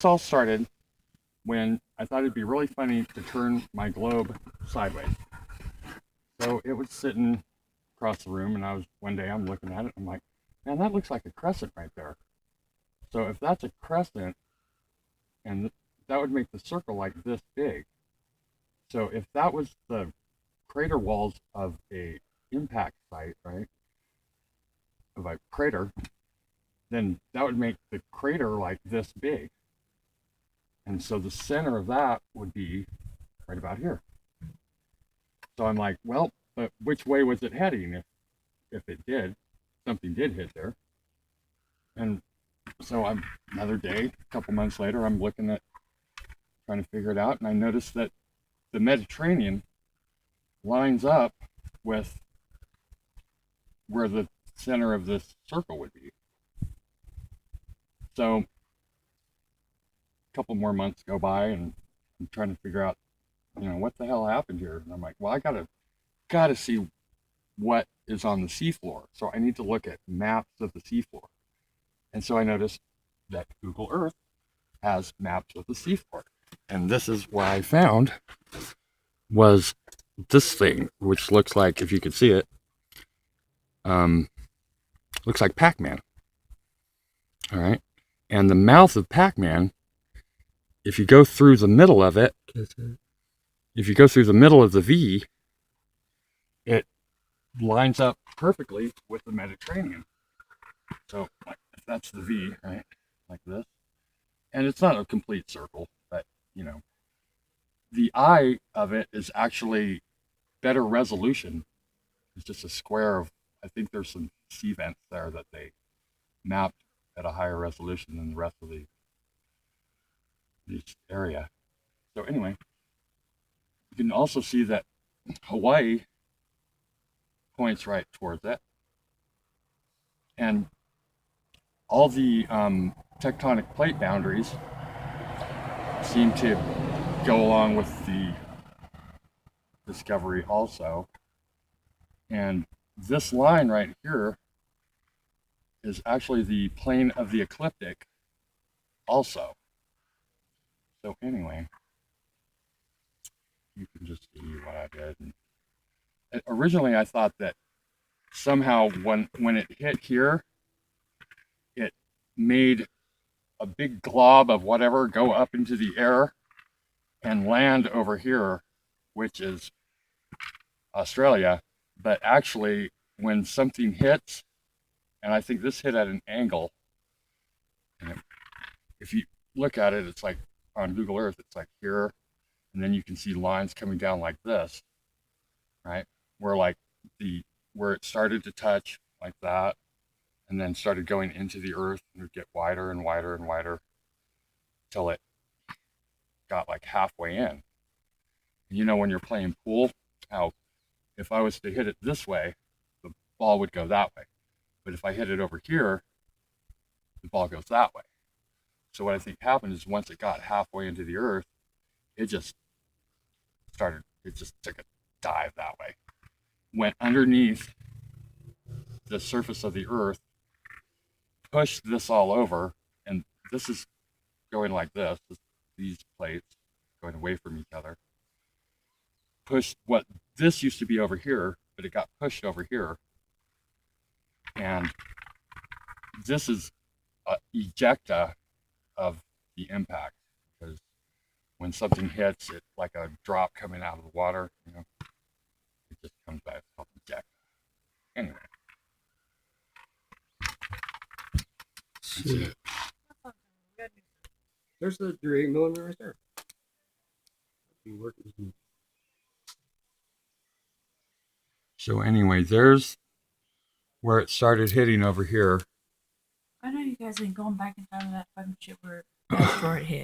This all started when I thought it'd be really funny to turn my globe sideways. So it was sitting across the room, and one day I'm looking at it. I'm like, man, that looks like a crescent right there. So if that's a crescent, and that would make the circle like this big. So if that was the crater walls of a impact site, right, of a crater, then that would make the crater like this big. And so the center of that would be right about here. So I'm like, well, but which way was it heading if it did, something did hit there? And so I'm another day, a couple months later, I'm looking at trying to figure it out, and I noticed that the Mediterranean lines up with where the center of this circle would be. So a couple more months go by, and I'm trying to figure out, what the hell happened here? And I'm like, well, I gotta see what is on the seafloor. So I need to look at maps of the seafloor. And so I noticed that Google Earth has maps of the seafloor. And this is what I found was this thing, which looks like, if you could see it, looks like Pac-Man. All right. And the mouth of Pac-Man, if you go through the middle of it, if you go through the middle of the V, it lines up perfectly with the Mediterranean. So like, if that's the V, right, like this, and it's not a complete circle, but the eye of it is actually better resolution. It's just a square of, I think there's some sea vents there that they mapped at a higher resolution than the rest of this area. So anyway, you can also see that Hawaii points right towards it. And all the tectonic plate boundaries seem to go along with the discovery also. And this line right here is actually the plane of the ecliptic also. So anyway, you can just see what I did. And originally I thought that somehow when it hit here, it made a big glob of whatever go up into the air and land over here, which is Australia. But actually, when something hits, and I think this hit at an angle, and if you look at it, it's like on Google Earth, it's like here, and then you can see lines coming down like this, right? Where it started to touch like that, and then started going into the earth, and it would get wider and wider and wider till it got like halfway in. And when you're playing pool, how if I was to hit it this way, the ball would go that way. But if I hit it over here, the ball goes that way. So what I think happened is once it got halfway into the earth, it just took a dive that way. Went underneath the surface of the earth, pushed this all over, and this is going like this, these plates going away from each other. Pushed what this used to be over here, but it got pushed over here. And this is an ejecta of the impact, because when something hits it, like a drop coming out of the water, it just comes back. It's called ejecta. Anyway, that's it. There's the 3.8mm right there. Be working. So anyway, there's where it started hitting over here. I know you guys ain't going back in time to that fucking shit where that's where it hit.